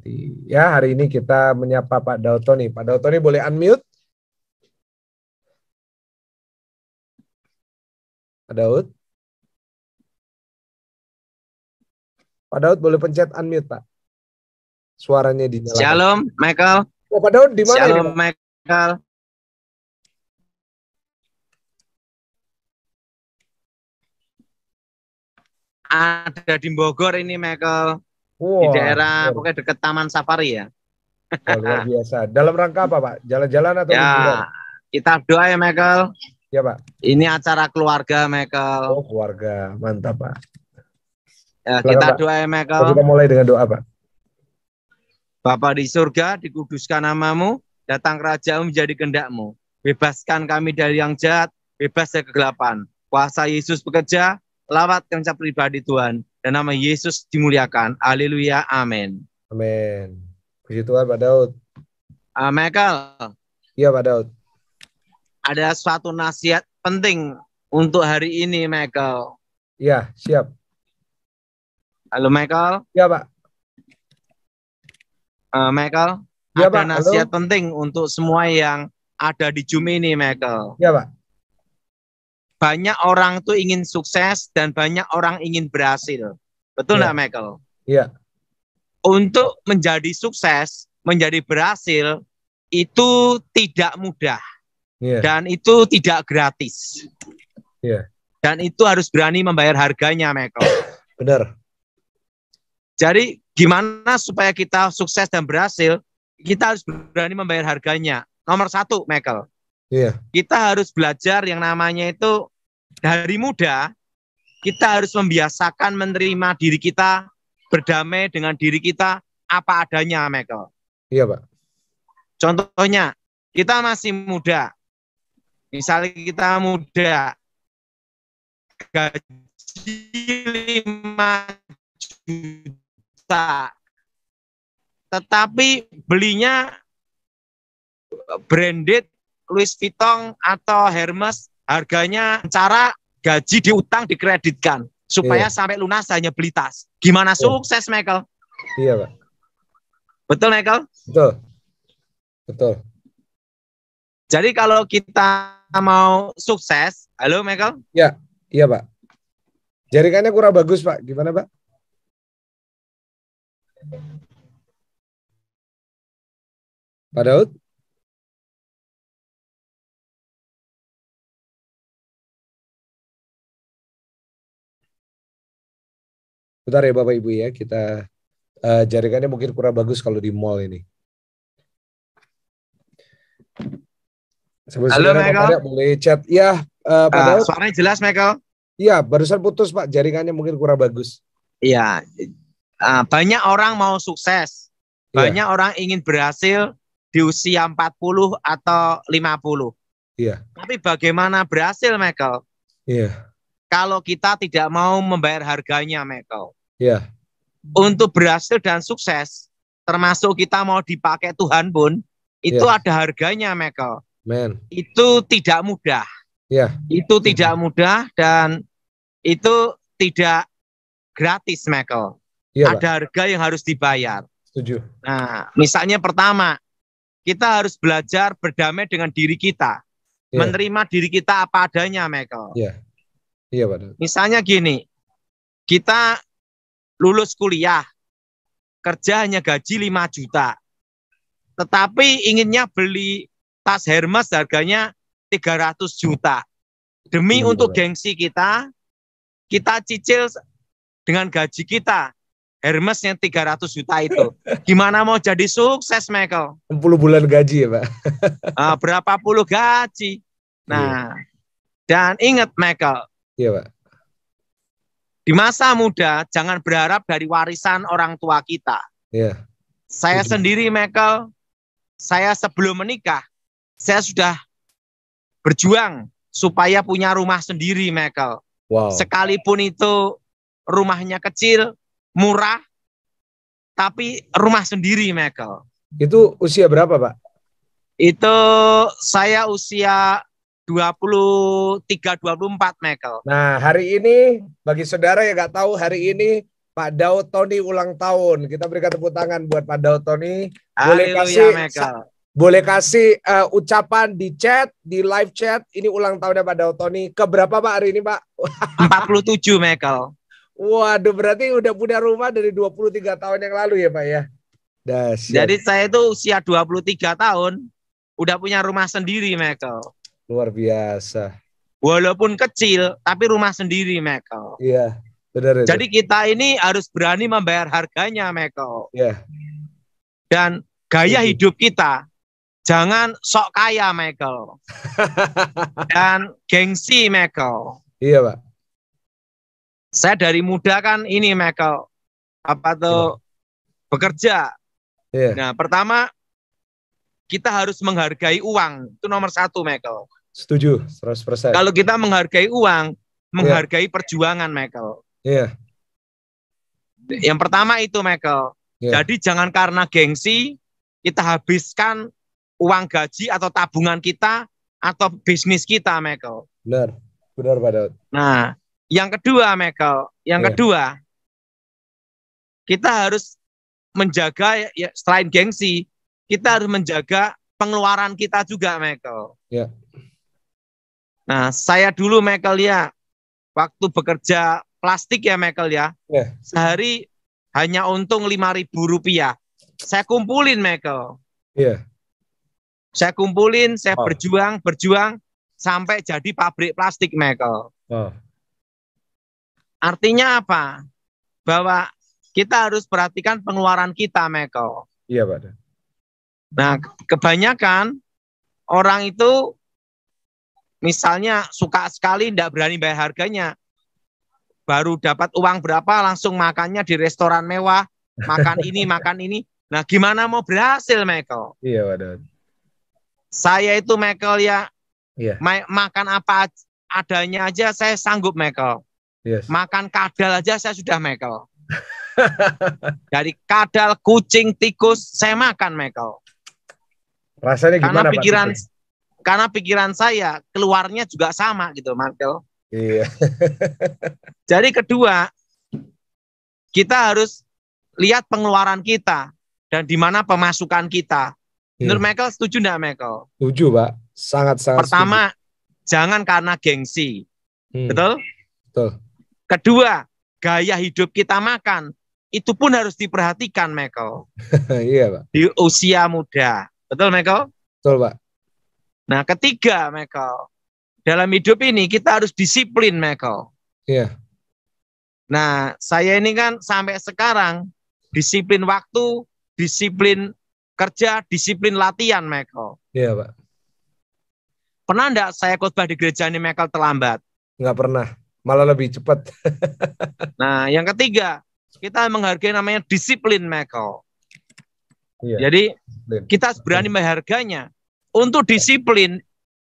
memberkati. Ya, hari ini kita menyapa Pak Dautoni. Pak Dautoni boleh unmute? Pak Daud? Pak Daud boleh pencet unmute, Pak. Suaranya dinyalakan. Shalom, Michael. Oh, Pak Daud di mana ini, Shalom, Pak? Michael. Ada di Bogor ini, Michael. Di daerah, pokoknya dekat Taman Safari ya. Oh, luar biasa. Dalam rangka apa, Pak? Jalan-jalan atau liburan? Kita doa ya, Michael. Ya, Pak. Ini acara keluarga, Michael. Oh, keluarga. Mantap, Pak. Ya, kita doa ya, Michael. Kita mulai dengan doa, Pak. Bapa di surga, dikuduskan namamu, datang kerajaanmu menjadi kehendak-mu. Bebaskan kami dari yang jahat, bebas dari kegelapan. Kuasa Yesus bekerja, lawat kencap pribadi Tuhan. Dan nama Yesus dimuliakan. Haleluya, amin. Amin. Puji Tuhan, Pak Daud. Michael. Iya, Pak Daud. Ada suatu nasihat penting untuk hari ini, Michael. Iya, siap. Halo, Michael. Iya, Pak. Michael, ya, ada Pak. nasihat penting untuk semua yang ada di Zoom ini, Michael. Iya, Pak. Banyak orang tuh ingin sukses dan banyak orang ingin berhasil. Betul nggak, Michael? Iya. Untuk menjadi sukses, menjadi berhasil, itu tidak mudah. Dan itu tidak gratis. Dan itu harus berani membayar harganya, Michael. Benar. Jadi gimana supaya kita sukses dan berhasil, kita harus berani membayar harganya. Nomor satu, Michael. Kita harus belajar yang namanya itu dari muda, kita harus membiasakan menerima diri kita, berdamai dengan diri kita apa adanya, Michael. Iya, Pak. Contohnya, kita masih muda. Misalnya kita muda, gaji 5 juta, tetapi belinya branded Louis Vuitton atau Hermes, harganya cara gaji diutang dikreditkan supaya sampai lunas hanya beli tas. Gimana sukses, Michael? Iya, Pak. Betul, Michael? Betul. Betul. Jadi kalau kita mau sukses, halo, Michael? Ya, iya, Pak. Jaringannya kurang bagus, Pak. Gimana, Pak? Pak Daud? Bentar ya Bapak Ibu ya, kita jaringannya mungkin kurang bagus kalau di mall ini. Halo, Michael. Boleh chat. Ya, Pak Daud. Suaranya jelas, Michael? Iya, barusan putus, Pak. Jaringannya mungkin kurang bagus. Iya. Banyak orang mau sukses. Banyak orang ingin berhasil di usia 40 atau 50. Iya. Tapi bagaimana berhasil, Michael? Iya. Kalau kita tidak mau membayar harganya, Michael. Iya. Untuk berhasil dan sukses, termasuk kita mau dipakai Tuhan pun, itu ada harganya, Michael. Itu tidak mudah. Itu tidak mudah dan itu tidak gratis, Michael. Ada harga yang harus dibayar. Setuju. Nah, misalnya pertama, kita harus belajar berdamai dengan diri kita. Menerima diri kita apa adanya, Michael. Iya, Pak. Misalnya gini, kita lulus kuliah, kerja hanya gaji 5 juta. Tetapi inginnya beli tas Hermes harganya 300 juta. Demi untuk gengsi kita cicil dengan gaji kita. Hermes yang 300 juta itu. Gimana mau jadi sukses, Michael? 60 bulan gaji ya, Pak? Berapa puluh gaji. Nah, dan ingat, Michael. Iya, Pak. Di masa muda, jangan berharap dari warisan orang tua kita. Iya. Saya sendiri, Michael, saya sebelum menikah, saya sudah berjuang supaya punya rumah sendiri, Michael. Wow. Sekalipun itu rumahnya kecil, murah, tapi rumah sendiri, Michael. Itu usia berapa, Pak? Itu saya usia 23-24, Michael. Nah, hari ini, bagi saudara yang nggak tahu, hari ini Pak Daud Tony ulang tahun. Kita berikan tepuk tangan buat Pak Daud Tony. Haleluya, Michael. Boleh kasih ucapan di chat, di live chat. Ini ulang tahunnya Pak Daud Tony. Keberapa Pak hari ini Pak? 47, Michael. Waduh, berarti udah punya rumah dari 23 tahun yang lalu ya Pak ya? Dahsyat. Jadi saya itu usia 23 tahun, udah punya rumah sendiri, Michael. Luar biasa. Walaupun kecil, tapi rumah sendiri, Michael. Iya, benar itu. Jadi kita ini harus berani membayar harganya, Michael. Iya. Dan gaya hidup kita, jangan sok kaya, Michael. Dan gengsi, Michael. Iya, Pak. Saya dari muda kan ini, Michael, bekerja. Iya. Nah, pertama kita harus menghargai uang. Itu nomor satu, Michael. Setuju, 100%. Kalau kita menghargai uang, menghargai perjuangan, Michael. Iya. Yang pertama itu, Michael. Iya. Jadi jangan karena gengsi, kita habiskan uang gaji atau tabungan kita atau bisnis kita, Michael. Benar, benar Pak Daud. Nah, yang kedua, Michael, kedua, kita harus menjaga, ya, selain gengsi, kita harus menjaga pengeluaran kita juga, Michael. Ya. Nah, saya dulu, Michael, ya, waktu bekerja plastik ya, Michael, ya, sehari hanya untung Rp5.000. Saya kumpulin, Michael. Iya. Saya kumpulin, saya berjuang sampai jadi pabrik plastik, Michael. Artinya apa? Bahwa kita harus perhatikan pengeluaran kita, Michael. Iya, Pak. Nah, kebanyakan orang itu misalnya suka sekali, tidak berani bayar harganya. Baru dapat uang berapa, langsung makannya di restoran mewah, makan ini, makan ini. Nah, gimana mau berhasil, Michael? Iya, Pak. Saya itu, Michael, ya, makan apa adanya aja saya sanggup, Michael. Yes. Makan kadal aja saya sudah, Michael. Dari kadal, kucing, tikus, saya makan, Michael. Rasanya gimana, Pak? Karena pikiran saya keluarnya juga sama gitu, Michael. Iya. Jadi kedua, kita harus lihat pengeluaran kita dan di mana pemasukan kita. Menurut Michael, setuju enggak, Michael? Setuju, Pak. Sangat-sangat. Pertama, jangan karena gengsi. Betul? Betul. Kedua, gaya hidup kita makan itu pun harus diperhatikan, Michael. Iya, Pak. Di usia muda. Betul, Michael? Betul, Pak. Nah, ketiga, Michael, dalam hidup ini kita harus disiplin, Michael. Iya. Nah, saya ini kan sampai sekarang disiplin waktu, disiplin kerja, disiplin latihan, Michael. Iya, Pak. Pernah enggak saya khotbah di gereja ini, Michael, terlambat? Enggak pernah. Malah lebih cepat. Nah, yang ketiga, kita menghargai namanya disiplin, Michael. Iya. Jadi, kita berani menghargainya. Untuk disiplin,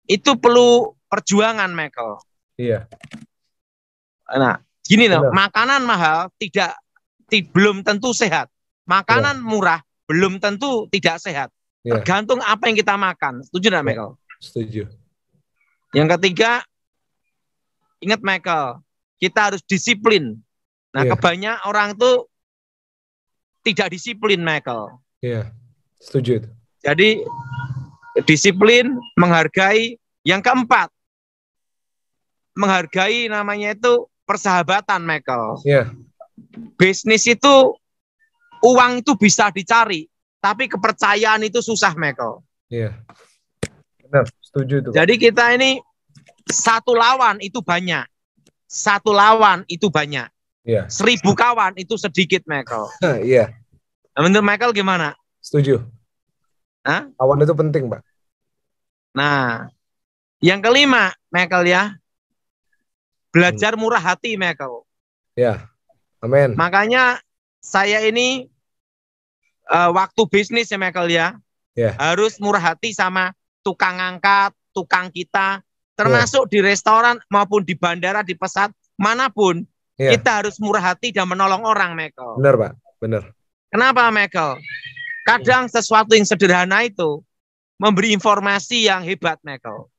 itu perlu perjuangan, Michael. Iya. Nah, gini loh, makanan mahal belum tentu sehat. Makanan murah belum tentu tidak sehat. Tergantung apa yang kita makan. Setuju nggak, Michael? Setuju. Yang ketiga, ingat, Michael, kita harus disiplin. Nah, kebanyakan orang itu tidak disiplin, Michael. Iya, setuju itu. Jadi, disiplin, menghargai. Yang keempat, menghargai namanya itu persahabatan, Michael. Iya. Bisnis itu, uang itu bisa dicari, tapi kepercayaan itu susah, Michael. Iya. Benar, setuju itu. Jadi kita ini satu lawan itu banyak. Satu lawan itu banyak. Iya. 1000 kawan itu sedikit, Michael. Iya. Menurut Michael gimana? Setuju. Hah? Kawan itu penting, Pak. Nah, yang kelima, Michael, ya, belajar murah hati, Michael. Ya, amin. Makanya saya ini waktu bisnis ya, Michael, ya, harus murah hati sama tukang angkat, tukang kita, termasuk di restoran maupun di bandara, di pesawat, manapun, kita harus murah hati dan menolong orang, Michael. Benar, Pak, benar. Kenapa, Michael? Kadang sesuatu yang sederhana itu memberi informasi yang hebat, Michael.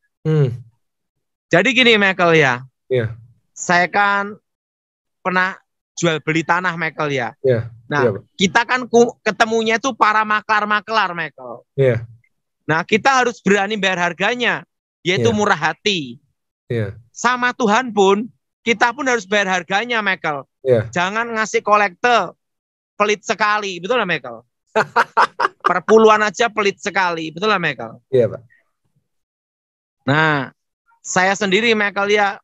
Jadi gini, Michael, ya. Iya. Saya kan pernah jual beli tanah, Michael ya. Iya. Nah, Iya, Pak. kita kan ketemunya itu para maklar-maklar, Michael. Iya. Nah, kita harus berani bayar harganya, yaitu Iya. murah hati. Iya. Sama Tuhan pun, kita pun harus bayar harganya, Michael. Iya. Jangan ngasih kolekte pelit sekali, betul nggak, Michael? Perpuluhan aja pelit sekali, betul nggak, Michael? Iya, Pak. Nah, saya sendiri, Michael ya,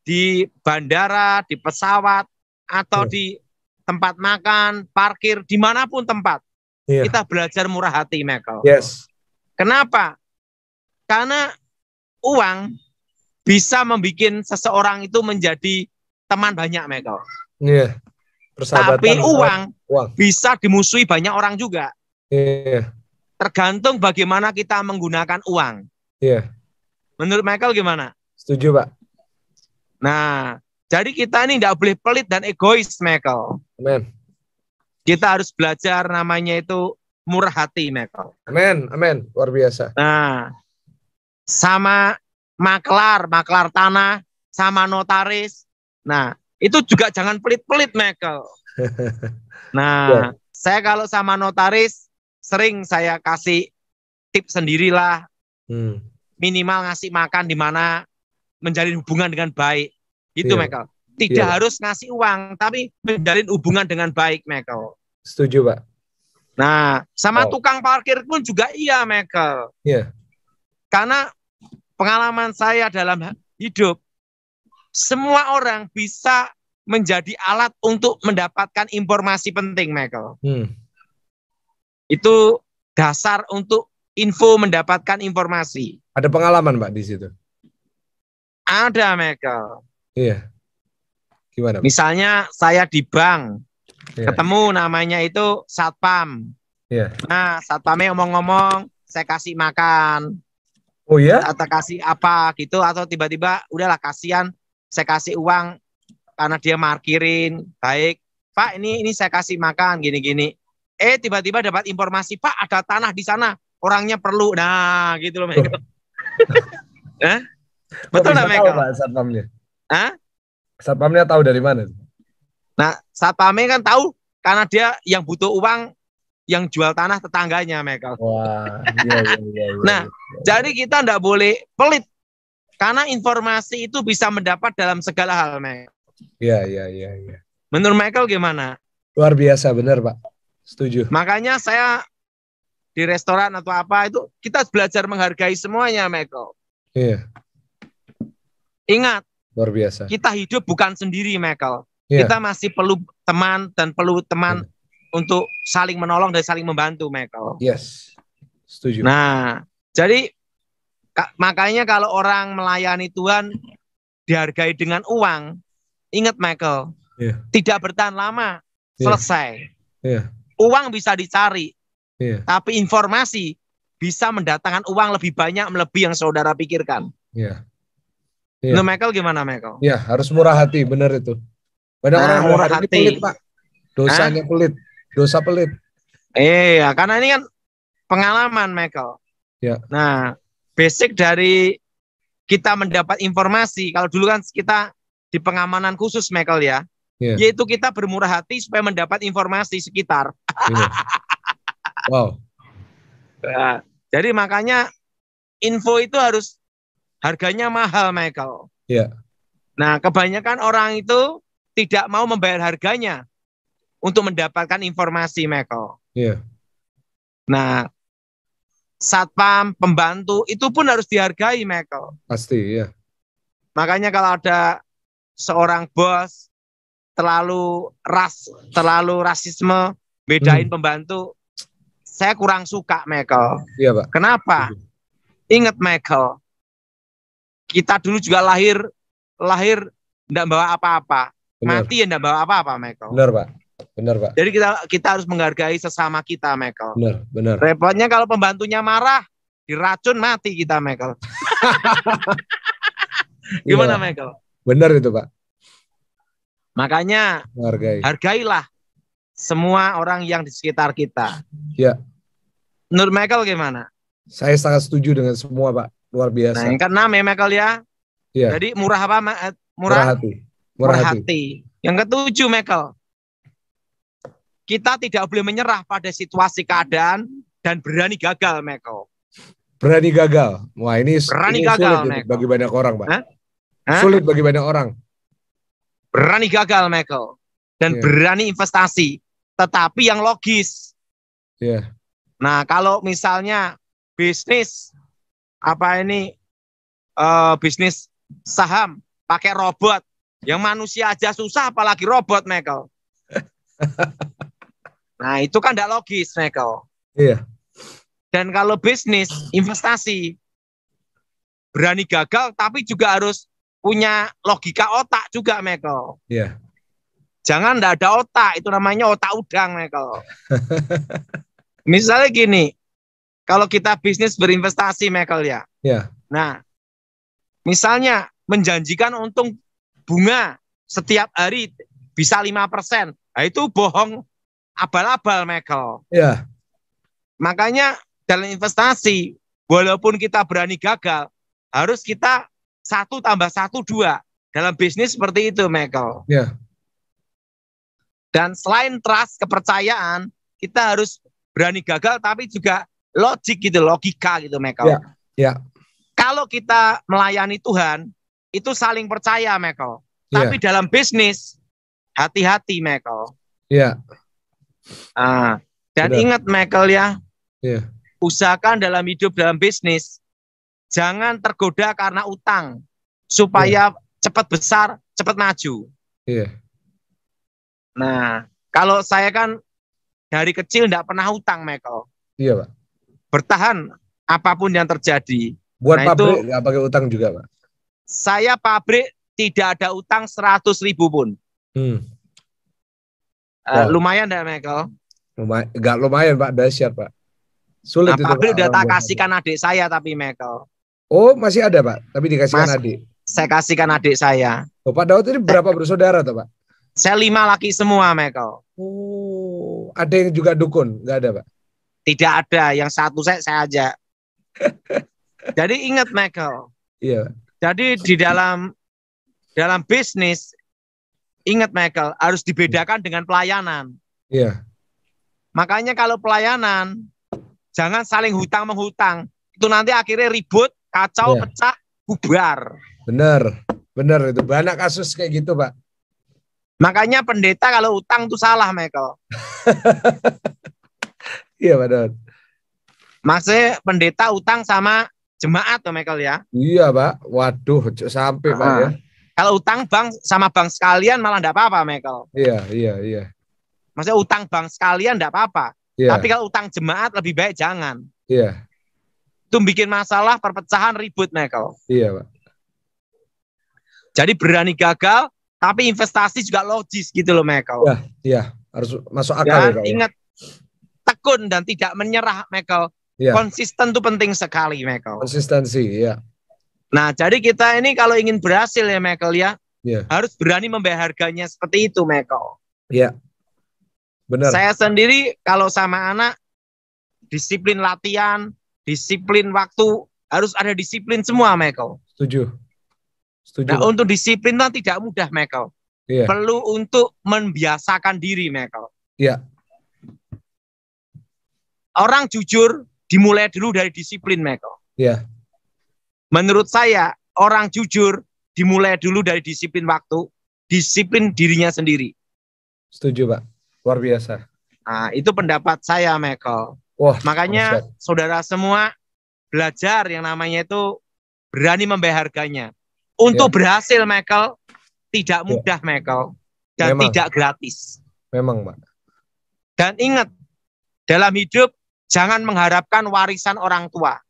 di bandara, di pesawat, atau Iya. di tempat makan, parkir, dimanapun tempat, Iya. kita belajar murah hati, Michael. Yes. Kenapa? Karena uang bisa membuat seseorang itu menjadi teman banyak, Michael. Iya. Persahabatan. Tapi uang Uang. bisa dimusuhi banyak orang juga. Iya. Tergantung bagaimana kita menggunakan uang. Iya. Menurut Michael gimana? Setuju, Pak. Nah, jadi kita ini tidak boleh pelit dan egois, Michael. Amin. Kita harus belajar namanya itu murah hati, Michael. Amin. Amin. Luar biasa. Nah, sama maklar tanah, sama notaris. Nah, itu juga jangan pelit-pelit, Michael. Nah, saya kalau sama notaris, sering saya kasih tips sendirilah. Minimal ngasih makan di mana, menjalin hubungan dengan baik. Itu, Michael. Tidak harus ngasih uang, tapi menjalin hubungan dengan baik, Michael. Setuju, Pak. Nah, sama tukang parkir pun juga iya, Michael. Iya. Karena pengalaman saya dalam hidup, semua orang bisa menjadi alat untuk mendapatkan informasi penting, Michael. Itu dasar untuk info mendapatkan informasi. Ada pengalaman, Pak, di situ? Ada, Michael. Iya. Gimana, Pak? Misalnya saya di bank, ketemu namanya itu satpam. Iya. Nah, satpamnya ngomong-ngomong, saya kasih makan. Oh ya? Atau kasih apa gitu, atau tiba-tiba udahlah kasihan, saya kasih uang karena dia markirin. Baik, Pak, ini saya kasih makan gini-gini. Tiba-tiba dapat informasi, Pak, ada tanah di sana, orangnya perlu. Nah, gitu loh, Michael. Betul nggak, Michael? Pak, satpamnya? Hah? Satpamnya tahu dari mana? Nah, satpamnya kan tahu karena dia yang butuh uang, yang jual tanah tetangganya, Michael. Wah, iya. Nah, jadi kita enggak boleh pelit karena informasi itu bisa mendapat dalam segala hal, Michael. Iya. Menurut Michael gimana? Luar biasa, benar, Pak. Setuju. Makanya saya di restoran atau apa itu kita belajar menghargai semuanya, Michael. Iya. Ingat, luar biasa. Kita hidup bukan sendiri, Michael. Iya. Kita masih perlu teman dan perlu teman untuk saling menolong dan saling membantu, Michael. Yes, setuju. Nah, jadi makanya kalau orang melayani Tuhan dihargai dengan uang, ingat, Michael, tidak bertahan lama, selesai. Uang bisa dicari, tapi informasi bisa mendatangkan uang lebih banyak melebihi yang saudara pikirkan. Nah, Michael gimana, Michael? Ya, harus murah hati, benar itu. Banyak orang murah hati. Pelit, Pak. Dosanya pelit. Dosa pelit. Iya, karena ini kan pengalaman, Michael. Ya. Nah, basic dari kita mendapat informasi, kalau dulu kan kita di pengamanan khusus, Michael ya, yaitu kita bermurah hati supaya mendapat informasi sekitar. Wow. Nah, jadi makanya info itu harus harganya mahal, Michael. Iya. Nah, kebanyakan orang itu tidak mau membayar harganya untuk mendapatkan informasi, Michael. Iya. Nah, satpam, pembantu, itu pun harus dihargai, Michael. Pasti, ya. Makanya kalau ada seorang bos terlalu rasisme, bedain pembantu, saya kurang suka, Michael. Iya, Pak. Kenapa? Ingat, Michael, kita dulu juga lahir enggak bawa apa-apa. Mati ya enggak bawa apa-apa, Michael. Benar, Pak. Jadi kita harus menghargai sesama kita, Michael. Benar. Repotnya kalau pembantunya marah, diracun, mati kita, Michael. Gimana, Michael? Benar itu, Pak. Makanya hargailah semua orang yang di sekitar kita. Ya. Menurut Michael gimana? Saya sangat setuju dengan semua, Pak. Luar biasa. Nah, yang keenam ya, Michael ya. Ya. Jadi murah apa? Murah hati. Murah hati. Yang ketujuh, Michael, kita tidak boleh menyerah pada situasi keadaan dan berani gagal, Michael. Berani gagal. Wah, ini Berani sulit gagal, itu Michael. bagi banyak orang, Pak. Hah? Hah? Sulit bagi banyak orang. Berani gagal, Michael. Dan berani investasi. Tetapi yang logis. Nah, kalau misalnya bisnis bisnis saham pakai robot, yang manusia aja susah apalagi robot, Michael. Nah, itu kan tidak logis, Michael. Iya. Dan kalau bisnis investasi berani gagal tapi juga harus punya logika otak juga, Michael. Iya. Jangan tidak ada otak, itu namanya otak udang, Michael. Misalnya gini, kalau kita bisnis berinvestasi, Michael ya. Ya. Nah, misalnya menjanjikan untung bunga setiap hari bisa 5%. Nah, itu bohong abal-abal, Michael. Ya. Makanya dalam investasi, walaupun kita berani gagal, harus kita 1 tambah 1 2. Dalam bisnis seperti itu, Michael. Ya. Dan selain trust, kepercayaan, kita harus berani gagal, tapi juga logik gitu, logika gitu, Michael. Ya. Ya. Kalau kita melayani Tuhan, itu saling percaya, Michael. Tapi dalam bisnis, hati-hati, Michael. Ya. Dan ingat, Michael ya, usahakan dalam hidup, dalam bisnis, jangan tergoda karena utang, supaya cepat besar, cepat maju. Nah, kalau saya kan dari kecil tidak pernah utang, Michael. Iya, Pak. Bertahan apapun yang terjadi. Buat pabrik nggak pakai utang juga, Pak? Saya pabrik tidak ada utang 100.000 pun. Lumayan enggak, Michael? Nggak lumayan, Pak. Dahsyat, Pak. Sulit itu, pabrik Pak, udah tak kasihkan adik saya, tapi Michael. Oh, masih ada, Pak? Tapi dikasihkan adik? Saya kasihkan adik saya. Oh, Pak Daud ini berapa bersaudara, tuh, Pak? Saya 5 laki semua, Michael. Oh, ada yang juga dukun? Nggak ada, Pak? Tidak ada. Yang satu saya aja. Jadi ingat, Michael. Iya. Jadi di dalam bisnis, ingat, Michael, harus dibedakan dengan pelayanan. Iya. Makanya kalau pelayanan, jangan saling hutang-menghutang. Itu nanti akhirnya ribut, kacau, pecah, bubar. Benar itu. Banyak kasus kayak gitu, Pak. Makanya pendeta kalau utang itu salah, Michael. Iya, Pak Daud. Maksudnya pendeta utang sama jemaat, tuh, Michael ya. Iya, Pak. Waduh, sampai, Pak ya. Kalau utang bank sama bank sekalian malah enggak apa-apa, Michael. Iya. Maksudnya utang bank sekalian enggak apa-apa. Iya. Tapi kalau utang jemaat lebih baik jangan. Iya. Itu bikin masalah, perpecahan, ribut, Michael. Iya, Pak. Jadi berani gagal, tapi investasi juga logis gitu loh, Michael. Iya. Harus masuk akal. Dan ingat, tekun dan tidak menyerah, Michael. Ya. Konsisten itu penting sekali, Michael. Konsistensi, ya. Nah, jadi kita ini kalau ingin berhasil ya, Michael ya, harus berani membayar harganya seperti itu, Michael. Iya. Benar. Saya sendiri kalau sama anak, disiplin latihan, disiplin waktu, harus ada disiplin semua, Michael. Setuju. Nah, untuk disiplin itu tidak mudah, Michael. Iya. Perlu untuk membiasakan diri, Michael. Iya. Orang jujur dimulai dulu dari disiplin, Michael. Iya. Menurut saya, orang jujur dimulai dulu dari disiplin waktu, disiplin dirinya sendiri. Setuju, Pak. Luar biasa. Nah, itu pendapat saya, Michael. Wah, makanya saudara semua belajar yang namanya itu berani membayar harganya. Untuk berhasil, Michael, tidak mudah, Michael. Dan tidak gratis. Memang, Pak. Dan ingat, dalam hidup, jangan mengharapkan warisan orang tua.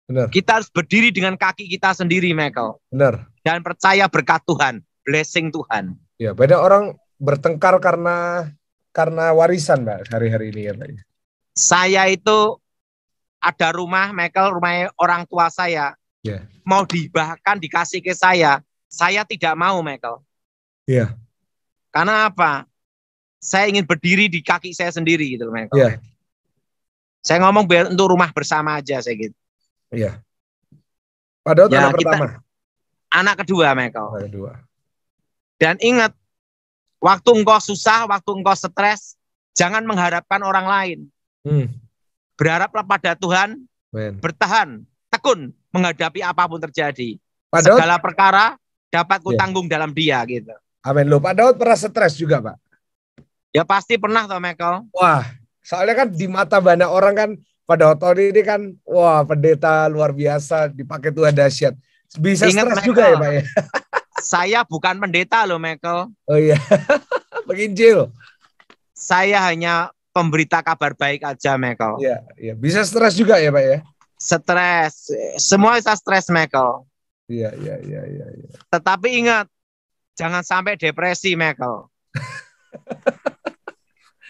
Benar. Kita harus berdiri dengan kaki kita sendiri, Michael. Benar. Dan percaya berkat Tuhan, blessing Tuhan. Ya, banyak orang bertengkar karena warisan, Mbak, hari-hari ini ya, Pak. Saya itu ada rumah, Michael, rumah orang tua saya. Mau dihibahkan, dikasih ke saya tidak mau, Michael. Iya. Karena apa? Saya ingin berdiri di kaki saya sendiri gitu, Michael. Iya. Saya ngomong biar untuk rumah bersama aja, saya gitu. Iya. Padahal anak pertama. Anak kedua, Michael. Anak kedua. Dan ingat, waktu engkau susah, waktu engkau stres, jangan mengharapkan orang lain. Berharaplah pada Tuhan, bertahan, tekun menghadapi apapun terjadi. Pak segala Daud, perkara dapat kutanggung dalam Dia gitu. Amin. Loh, Pak Daud pernah stres juga, Pak? Ya pasti pernah toh, Michael. Wah, soalnya kan di mata banyak orang kan Pak Daud ini kan, wah, pendeta luar biasa, dipakai Tuhan dahsyat. Bisa ingat, stres Michael, juga ya, Pak ya? Saya bukan pendeta loh, Michael. Oh iya, penginjil. Saya hanya pemberita kabar baik aja, Michael. Iya, iya. Bisa stres juga ya, Pak ya? Stres, semua bisa stres, Michael. Iya. Tetapi ingat, jangan sampai depresi, Michael.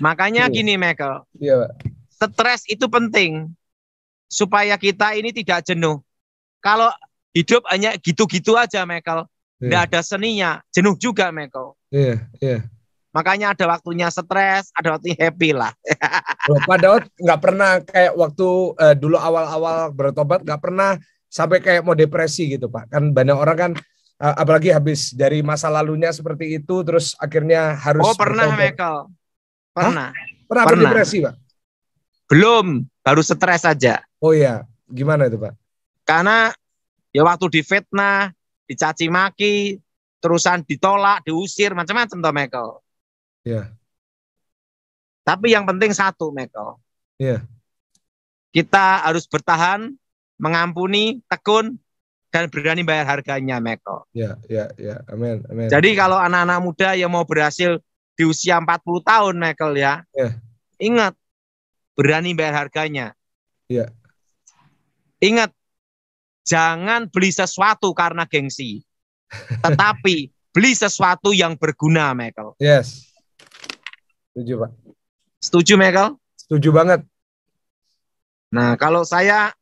Makanya gini, Michael. Iya, Pak. Stres itu penting supaya kita ini tidak jenuh. Kalau hidup hanya gitu-gitu aja, Michael, tidak ada seninya, jenuh juga, Michael. Iya. Makanya ada waktunya stres, ada waktunya happy lah. Loh, Pak Daud nggak pernah kayak waktu dulu awal-awal bertobat nggak pernah sampai kayak mau depresi gitu, Pak. Kan banyak orang kan apalagi habis dari masa lalunya seperti itu terus akhirnya harus. Oh pernah bertobat. Michael, pernah. Hah? Pernah depresi, Pak? Belum, baru stres saja. Oh iya, gimana itu, Pak? Karena ya waktu difitnah, dicaci maki, terusan ditolak, diusir, macam-macam toh, Michael. Iya. Tapi yang penting satu, Michael. Iya. Kita harus bertahan, mengampuni, tekun, dan berani bayar harganya, Michael. Iya. Amin. Jadi kalau anak-anak muda yang mau berhasil di usia 40 tahun, Michael ya, ingat, berani bayar harganya. Iya. Ingat, jangan beli sesuatu karena gengsi. Tetapi beli sesuatu yang berguna, Michael. Yes. Setuju, Pak. Setuju, Michael? Setuju banget. Nah, kalau saya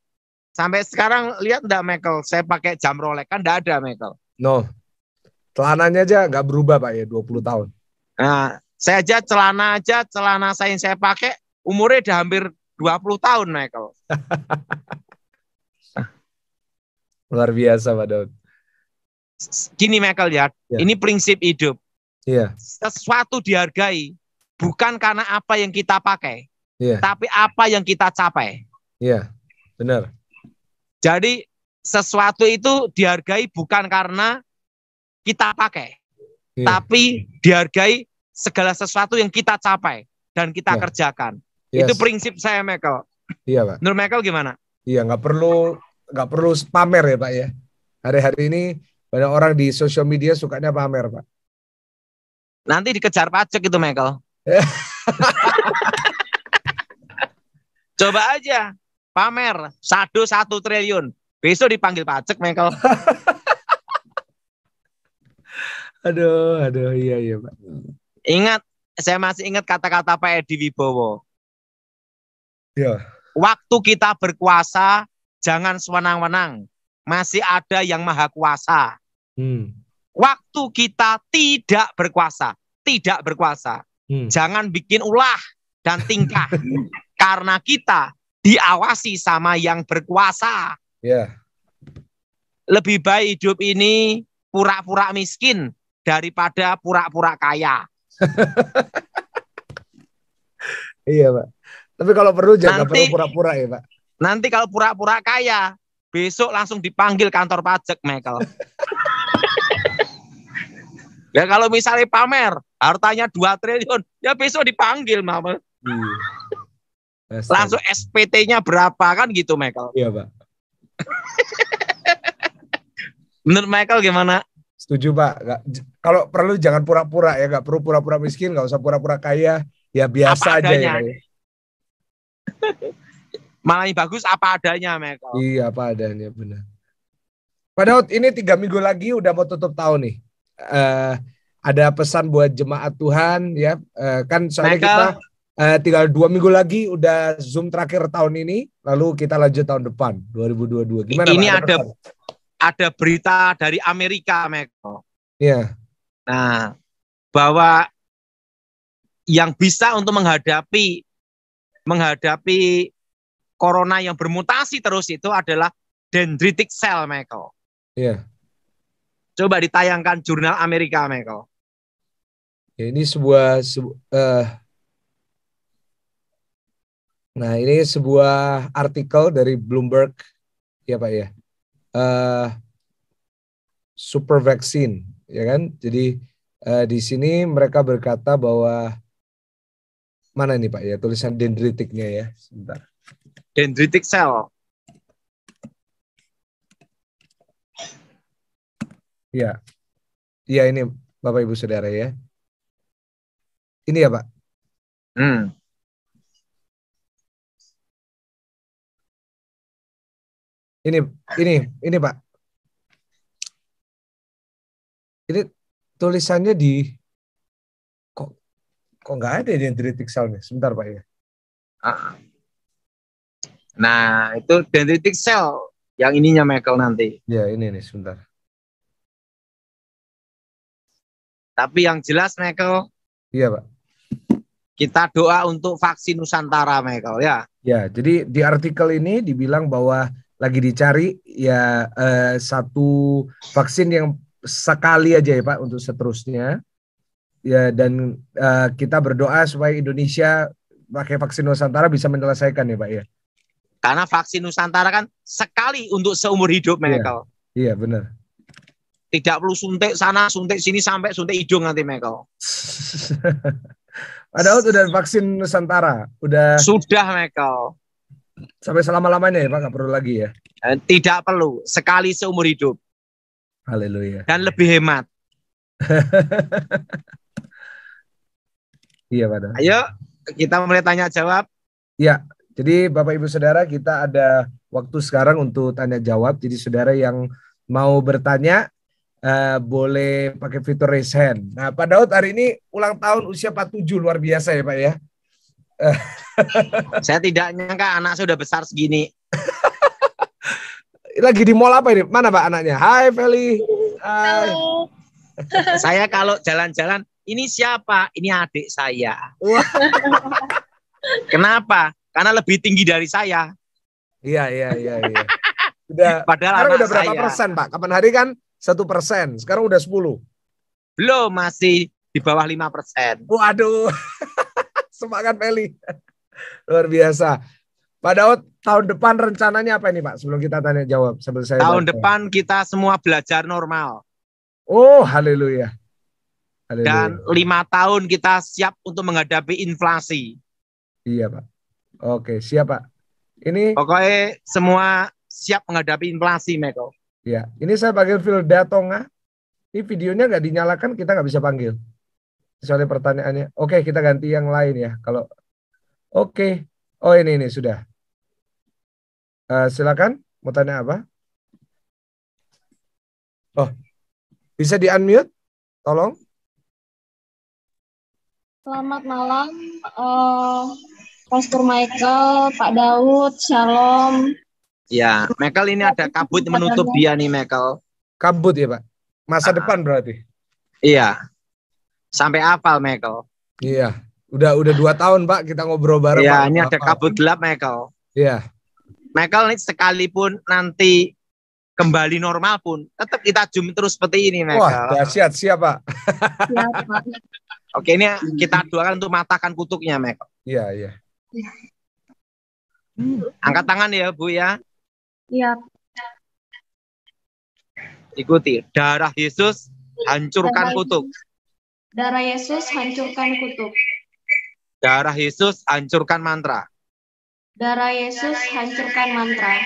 sampai sekarang lihat enggak, Michael? Saya pakai jam Rolex, kan enggak ada, Michael. No. Celananya aja nggak berubah, Pak ya, 20 tahun. Nah, saya aja celana saya yang saya pakai umurnya udah hampir 20 tahun, Michael. Luar biasa, Pak Daud. Gini, Michael ya, ini prinsip hidup. Iya. Sesuatu dihargai bukan karena apa yang kita pakai, tapi apa yang kita capai. Iya, benar. Jadi sesuatu itu dihargai bukan karena kita pakai, tapi dihargai segala sesuatu yang kita capai dan kita kerjakan. Itu prinsip saya, Michael. Iya, Pak. Menurut Michael gimana? Iya, nggak perlu pamer ya, Pak ya. Hari-hari ini banyak orang di sosial media sukanya pamer, Pak. Nanti dikejar pajak itu, Michael. Coba aja pamer saldo 1 triliun. Besok dipanggil pajak, Michael. Aduh, iya, Pak. Ingat, saya masih ingat kata-kata Pak Edi Wibowo. Iya. Waktu kita berkuasa, jangan sewenang-wenang. Masih ada yang maha kuasa. Waktu kita tidak berkuasa, jangan bikin ulah dan tingkah. Karena kita diawasi sama yang berkuasa. Lebih baik hidup ini pura-pura miskin daripada pura-pura kaya. Iya, Pak. Tapi kalau perlu jangan perlu pura-pura ya, Pak. Nanti kalau pura-pura kaya, besok langsung dipanggil kantor pajak, Michael. Ya kalau misalnya pamer, hartanya 2 triliun, ya besok dipanggil, Mama. Langsung SPT-nya berapa, kan gitu, Michael? Iya, Pak. Menurut Michael gimana? Setuju, Pak. Kalau perlu jangan pura-pura ya, nggak perlu pura-pura miskin, nggak usah pura-pura kaya, ya biasa aja ya. Malah yang bagus apa adanya, Michael. Iya, apa adanya, benar. Pak Daud, ini 3 minggu lagi udah mau tutup tahun nih. Ada pesan buat jemaat Tuhan ya, kan soalnya Michael, kita tinggal 2 minggu lagi udah Zoom terakhir tahun ini, lalu kita lanjut tahun depan 2022. Gimana, ini Pak? Ada berita dari Amerika, Michael. Iya. Nah, bahwa yang bisa untuk menghadapi corona yang bermutasi terus itu adalah dendritic cell, Michael. Iya. Coba ditayangkan jurnal Amerika, Michael. Ya, ini nah ini sebuah artikel dari Bloomberg ya Pak ya. Super vaksin ya kan. Jadi di sini mereka berkata bahwa mana ini Pak ya tulisan dendritiknya ya. Sebentar. Dendritic cell. Iya. Iya ini Bapak Ibu Saudara ya. Ini ya Pak. Ini Pak. Ini tulisannya di kok nggak ada dendritic cell-nya. Sebentar Pak ya. Nah, itu dendritic cell yang ininya Michael nanti. Ya, ini nih sebentar. Tapi yang jelas Michael. Iya Pak. Kita doa untuk vaksin Nusantara Michael ya. Ya, jadi di artikel ini dibilang bahwa lagi dicari ya satu vaksin yang sekali aja ya Pak untuk seterusnya. Ya dan kita berdoa supaya Indonesia pakai vaksin Nusantara bisa menyelesaikan ya Pak ya. Karena vaksin Nusantara kan sekali untuk seumur hidup Michael. Iya, benar. Tidak perlu suntik sana, suntik sini sampai suntik hidung nanti Michael. Padahal udah vaksin Nusantara, sudah Michael. Sampai selama-lamanya ya Pak, nggak perlu lagi ya? Tidak perlu, sekali seumur hidup. Haleluya. Dan lebih hemat. Iya Pak. Ayo kita mulai tanya jawab. Ya, jadi Bapak Ibu Saudara kita ada waktu sekarang untuk tanya jawab. Jadi saudara yang mau bertanya boleh pakai fitur raise hand. Nah Pak Daud hari ini ulang tahun usia 47 luar biasa ya Pak ya. Saya tidak nyangka anak saya sudah besar segini. Lagi di mall apa ini? Mana Pak anaknya? Hai Feli. Hai. Saya kalau jalan-jalan, ini siapa? Ini adik saya. Wah. Kenapa? Karena lebih tinggi dari saya. Iya. Padahal udah berapa persen Pak? Kapan hari kan 1%, sekarang udah 10. Belum, masih di bawah 5%. Waduh. Semangat Feli. Luar biasa. Pak Daud, tahun depan rencananya apa ini Pak? Sebelum kita tanya jawab. Tahun depan kita semua belajar normal. Oh, haleluya. Dan 5 tahun kita siap untuk menghadapi inflasi. Iya Pak. Oke, siap Pak. Ini pokoknya semua siap menghadapi inflasi, Michael. Ya, ini saya panggil Vilda Tonga. Ini videonya nggak dinyalakan, kita nggak bisa panggil. Soalnya pertanyaannya. Oke, kita ganti yang lain ya. Kalau oke. Oh ini sudah. Silakan. Mau tanya apa? Oh, bisa di unmute? Tolong. Selamat malam, Pastor Michael, Pak Daud, Shalom. Ya, Michael ini ada kabut menutup dia nih, Michael. Kabut ya Pak? Masa depan berarti? Iya. Sampai hafal, Michael. Iya. Udah 2 tahun Pak kita ngobrol bareng. Iya, Pak. Ini ada kabut gelap, Michael. Iya. Michael ini sekalipun nanti kembali normal pun, tetap kita zoom terus seperti ini, Michael. Wah, dahsyat. Siap Pak. Siap, Pak. Oke, ini kita doakan untuk matakan kutuknya, Michael. Iya. Angkat tangan ya, Bu ya. Iya. Ikuti, darah Yesus hancurkan kutuk. Darah Yesus hancurkan kutuk. Darah Yesus hancurkan mantra. Darah Yesus hancurkan mantra.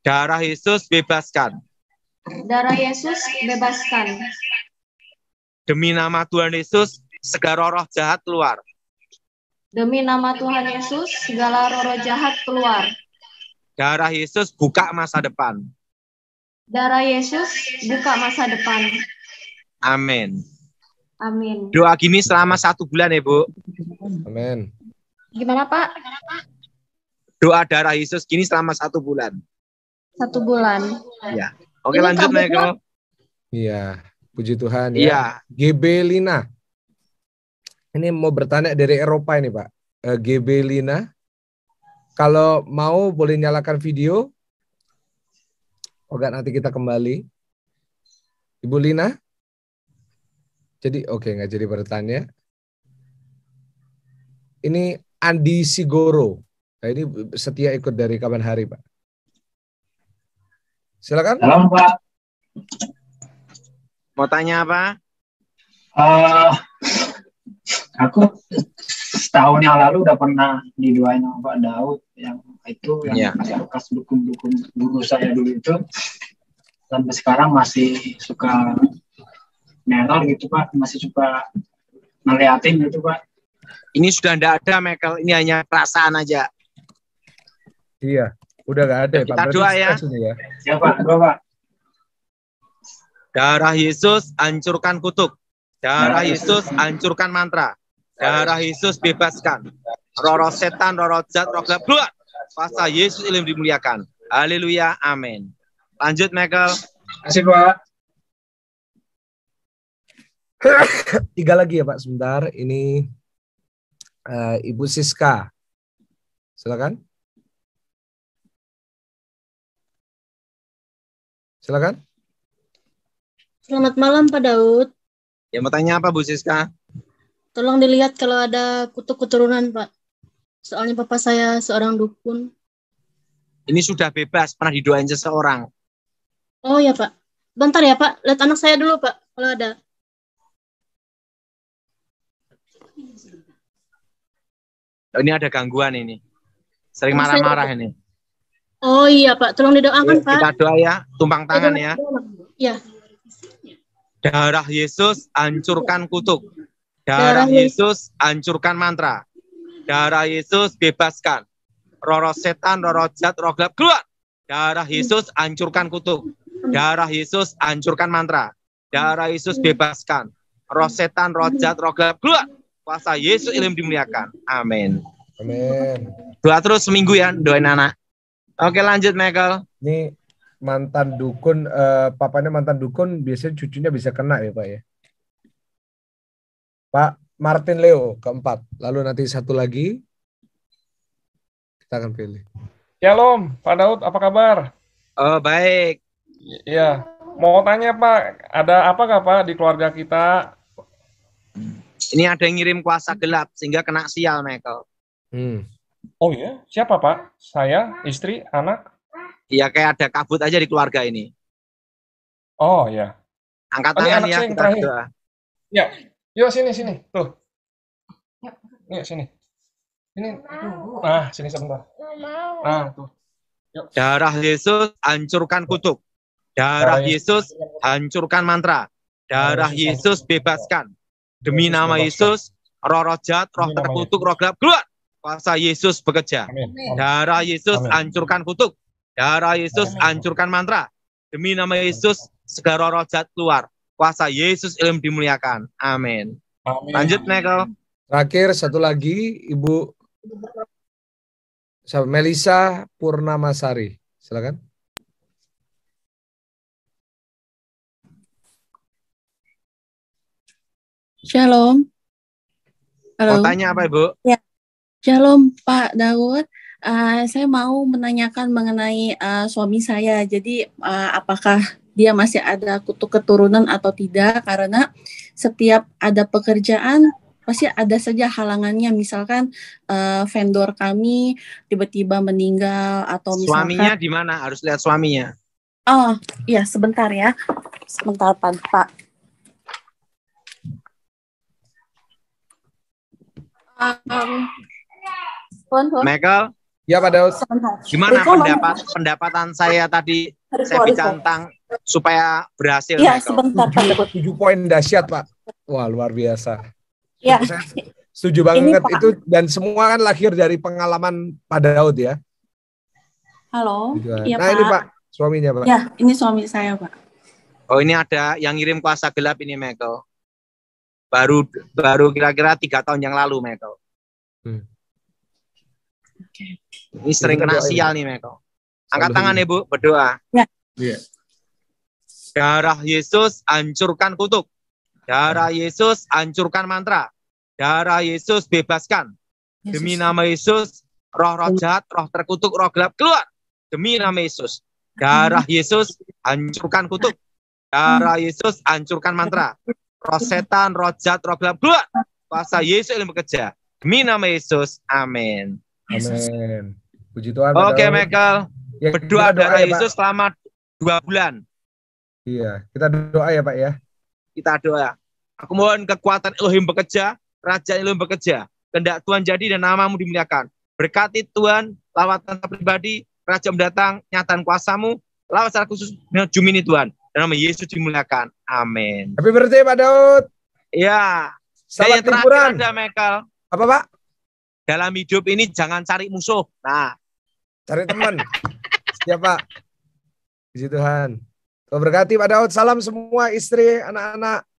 Darah Yesus bebaskan. Darah Yesus bebaskan. Demi nama Tuhan Yesus, segala roh jahat keluar. Demi nama Tuhan Yesus, segala roh jahat keluar. Darah Yesus buka masa depan. Darah Yesus buka masa depan. Amin. Amin. Doa gini selama 1 bulan ya, Bu. Amin. Gimana Pak? Doa darah Yesus gini selama 1 bulan. 1 bulan. Ya. Oke, lanjut Michael. Iya. Puji Tuhan ya. Iya. GB Lina. Ini mau bertanya dari Eropa ini Pak. GB Lina. Kalau mau boleh nyalakan video. Oke, nanti kita kembali. Ibu Lina? Jadi oke, nggak jadi bertanya. Ini Andi Sigoro. Nah, ini setia ikut dari kapan hari, Pak? Silakan. Salam Pak. Mau tanya apa? Aku setahun yang lalu udah pernah didoain sama Pak Daud yang itu yang bekas dukun-dukun guru saya dulu itu, sampai sekarang masih suka neror gitu Pak, masih suka ngeliatin gitu Pak. Ini sudah tidak ada, Michael. Ini hanya perasaan aja. Iya, udah nggak ada, Kita Pak. Berarti doa ya. Ya Pak, doa Pak. Darah Yesus hancurkan kutuk. Darah Yesus hancurkan mantra. Darah Yesus bebaskan. Roh setan, roh jahat, roh gelap keluar. Kuasa Yesus Elim dimuliakan. Haleluya, amin. Lanjut, Michael. Kasih Pak. 3 lagi ya Pak, sebentar. Ini Ibu Siska. Silakan. Silakan. Selamat malam Pak Daud. Ya, mau tanya apa Bu Siska? Tolong dilihat kalau ada kutuk keturunan Pak. Soalnya papa saya seorang dukun. Ini sudah bebas, pernah didoain seseorang. Oh ya Pak. Bentar ya Pak, lihat anak saya dulu Pak, kalau ada. Oh, ini ada gangguan ini. Sering marah-marah ini. Oh iya Pak, tolong didoakan Pak. Kita doa ya, tumpang tangan ya. Ya. Darah Yesus hancurkan kutuk. Darah Yesus hancurkan mantra. Darah Yesus bebaskan. Roh setan, roh jahat, roh gelap keluar. Darah Yesus hancurkan kutuk. Darah Yesus hancurkan mantra. Darah Yesus bebaskan. Roh setan, roh jahat, roh gelap keluar. Kuasa Yesus Elim dimuliakan. Amin. Amin. Doa terus seminggu ya, doain anak. Oke, lanjut Michael. Ini mantan dukun, papanya mantan dukun, biasanya cucunya bisa kena ya Pak ya. Pak Martin Leo keempat. Lalu nanti satu lagi kita akan pilih. Shalom, Pak Daud, apa kabar? Oh, baik. Iya, mau tanya Pak, ada apa nggak Pak di keluarga kita? Ini ada yang ngirim kuasa gelap sehingga kena sial, Michael. Oh iya, siapa Pak? Saya, istri, anak? Iya, kayak ada kabut aja di keluarga ini. Oh iya. Angkat Ini tangan anak ya, saya yang kita terakhir. doa. Ya, yuk sini, tuh. Yuk sini. Ini, sini sebentar. Nah, tuh. Yuk. Darah Yesus hancurkan kutuk. Darah Yesus hancurkan mantra. Darah Yesus bebaskan. Demi nama Yesus, roh jahat, roh terkutuk, roh gelap keluar. Kuasa Yesus bekerja. Darah Yesus hancurkan kutuk. Darah Yesus hancurkan mantra. Demi nama Yesus, segala roh jahat keluar. Kuasa Yesus Elim dimuliakan. Amin. Lanjut, Michael. Terakhir satu lagi, Ibu Melisa Purnamasari. Silakan. Shalom. Halo. Mau tanya apa, Ibu? Ya. Shalom, Pak Daud. Saya mau menanyakan mengenai suami saya. Jadi, apakah dia masih ada kutuk keturunan atau tidak? Karena setiap ada pekerjaan, pasti ada saja halangannya. Misalkan vendor kami tiba-tiba meninggal atau misalkan... Suaminya di mana? Harus lihat suaminya. Oh, iya, sebentar ya. Sebentar, Pak. Michael, ya Pak Daud. Gimana pendapatan saya tadi? Saya bicantang supaya berhasil. Ya, sebentar Pak. 7 poin dahsyat Pak. Wah, luar biasa. Ya. Saya setuju banget itu, dan semua kan lahir dari pengalaman Pak Daud ya. Halo. Ya, nah Pak. Ini Pak, suaminya Pak. Ya, ini suami saya Pak. Oh, ini ada yang ngirim kuasa gelap ini, Michael. Baru kira-kira 3 tahun yang lalu, Michael. Okay. Ini sering kena sial nih, Michael. Angkat tangan Ibu, berdoa. Ya. Yeah. Darah Yesus hancurkan kutuk. Darah Yesus hancurkan mantra. Darah Yesus bebaskan. Demi nama Yesus, roh jahat, roh terkutuk, roh gelap keluar. Demi nama Yesus. Darah Yesus hancurkan kutuk. Darah Yesus hancurkan mantra. Roh setan, roh jahat, roh gelap, keluar. Kuasa Yesus yang bekerja. Demi nama Yesus, amin. Amin. Puji Tuhan. Pak Oke, Daud. Michael. Ya, Berdoa kita doa darah ya, Pak. Yesus selama 2 bulan. Iya, kita doa ya Pak ya. Kita doa. Aku mohon kekuatan Elohim bekerja, kerajaan Elohim bekerja. Kehendak Tuhan jadi dan namamu dimuliakan. Berkati Tuhan, lawatan pribadi, kerajaan mendatang, nyataan kuasamu, lawat secara khusus, jumini Tuhan. Dan nama Yesus dimuliakan. Amin. Happy birthday Pak Daud. Ya. Selamat yang liburan. terakhir ada, Michael. Apa Pak? Dalam hidup ini jangan cari musuh. Nah, cari teman. Siap Pak. Puji Tuhan. Tuhan berkati Pak Daud. Salam semua istri, anak-anak.